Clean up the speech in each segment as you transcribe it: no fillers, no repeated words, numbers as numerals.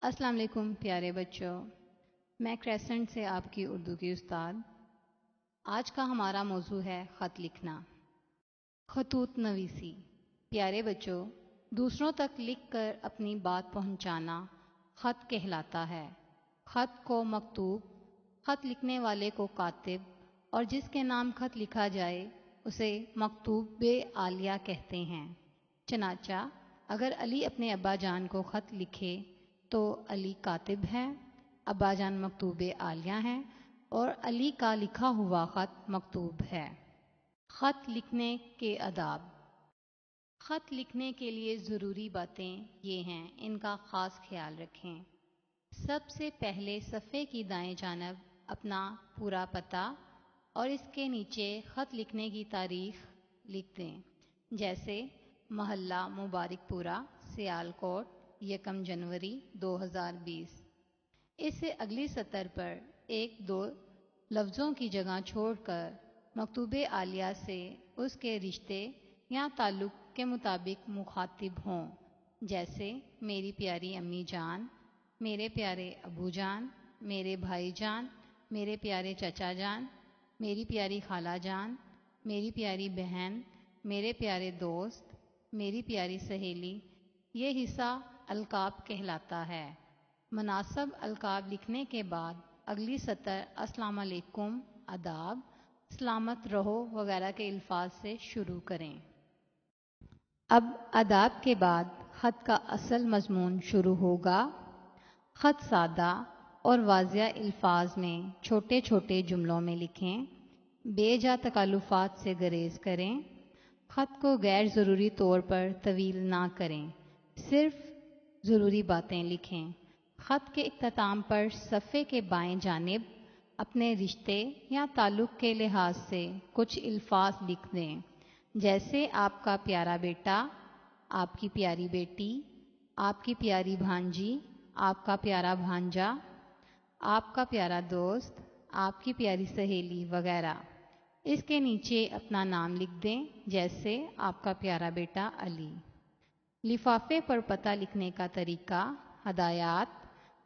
السلام علیکم پیارے بچوں، میں کریسنٹ سے آپ کی اردو کی استاد۔ آج کا ہمارا موضوع ہے خط لکھنا، خطوط نویسی۔ پیارے بچوں، دوسروں تک لکھ کر اپنی بات پہنچانا خط کہلاتا ہے۔ خط کو مکتوب، خط لکھنے والے کو کاتب، اور جس کے نام خط لکھا جائے اسے مکتوب عالیہ کہتے ہیں۔ چنانچہ اگر علی اپنے ابا جان کو خط لکھے تو علی کاتب ہے، ابا جان مکتوب عالیہ ہیں، اور علی کا لکھا ہوا خط مکتوب ہے۔ خط لکھنے کے آداب۔ خط لکھنے کے لیے ضروری باتیں یہ ہیں، ان کا خاص خیال رکھیں۔ سب سے پہلے صفحے کی دائیں جانب اپنا پورا پتہ اور اس کے نیچے خط لکھنے کی تاریخ لکھ دیں، جیسے محلہ مبارک پورہ، سیالکوٹ، 1 جنوری 2020۔ اس سے اگلی سطر پر 1-2 لفظوں کی جگہ چھوڑ کر مکتوب عالیہ سے اس کے رشتے یا تعلق کے مطابق مخاطب ہوں، جیسے میری پیاری امی جان، میرے پیارے ابو جان، میرے بھائی جان، میرے پیارے چچا جان، میری پیاری خالہ جان، میری پیاری بہن، میرے پیارے دوست، میری پیاری سہیلی۔ یہ حصہ القاب کہلاتا ہے۔ مناسب القاب لکھنے کے بعد اگلی سطر السلام علیکم، آداب، سلامت رہو وغیرہ کے الفاظ سے شروع کریں۔ اب آداب کے بعد خط کا اصل مضمون شروع ہوگا۔ خط سادہ اور واضح الفاظ میں چھوٹے چھوٹے جملوں میں لکھیں، بے جا تکلفات سے گریز کریں۔ خط کو غیر ضروری طور پر طویل نہ کریں، صرف ضروری باتیں لکھیں۔ خط کے اختتام پر صفحے کے بائیں جانب اپنے رشتے یا تعلق کے لحاظ سے کچھ الفاظ لکھ دیں، جیسے آپ کا پیارا بیٹا، آپ کی پیاری بیٹی، آپ کی پیاری بھانجی، آپ کا پیارا بھانجا، آپ کا پیارا دوست، آپ کی پیاری سہیلی وغیرہ۔ اس کے نیچے اپنا نام لکھ دیں، جیسے آپ کا پیارا بیٹا علی۔ لفافے پر پتہ لکھنے کا طریقہ۔ ہدایات: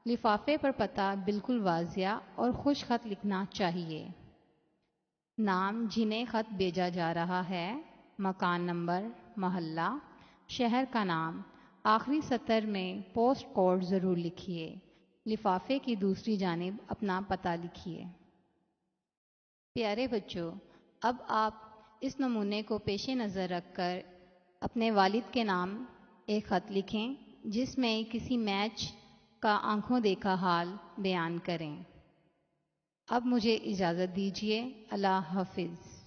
لفافے پر پتہ بالکل واضح اور خوش خط لکھنا چاہیے۔ نام جنہیں خط بھیجا جا رہا ہے، مکان نمبر، محلہ، شہر کا نام۔ آخری سطر میں پوسٹ کوڈ ضرور لکھیے۔ لفافے کی دوسری جانب اپنا پتہ لکھیے۔ پیارے بچوں، اب آپ اس نمونے کو پیش نظر رکھ کر اپنے والد کے نام ایک خط لکھیں، جس میں کسی میچ کا آنکھوں دیکھا حال بیان کریں۔ اب مجھے اجازت دیجیے۔ اللہ حافظ۔